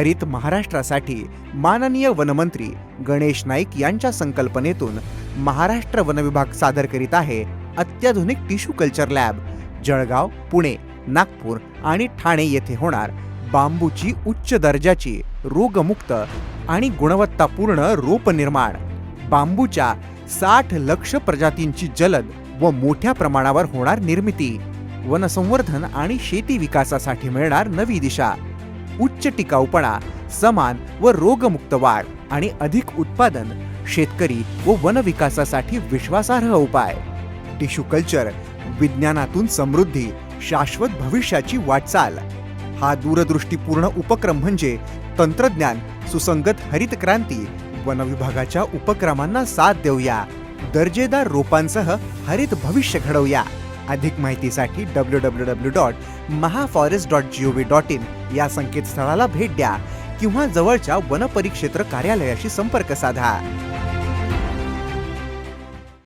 हरित महाराष्ट्रासाठी माननीय वनमंत्री गणेश नाईक यांच्या संकल्पनेतून महाराष्ट्र वन विभाग सादर करीत आहे अत्याधुनिक tissue culture lab. Jalgaon, Pune, Nagpur आणि ठाणे येथे होणार बांबूची उच्च दर्जाची रोगमुक्त आणि गुणवत्तापूर्ण रोप निर्माण. बांबूच्या 60 लक्ष प्रजातींची जलद व मोठ्या प्रमाणावर होणार निर्मिती. वनसंवर्धन आणि शेती विकासासाठी मिळणार नवी दिशा. उच्च टिकाऊपणा, समान व रोगमुक्त वाढ आणि अधिक उत्पादन. शेतकरी व वन विकासासाठी विश्वासार्ह उपाय. टिश्यू कल्चर, विज्ञानातून समृद्धी, शाश्वत भविष्याची वाटचाल. हा दूरदृष्टीपूर्ण उपक्रम म्हणजे तंत्रज्ञान सुसंगत हरित क्रांती. वन विभागाच्या उपक्रमांना साथ देऊया. दर्जेदार रोपांसह हरित भविष्य घडवूया. अधिक माहितीसाठी www.mahaforest.gov.in या संकेतस्थळाला भेट द्या किंवा जवळच्या वन परिक्षेत्र कार्यालयाशी संपर्क साधा.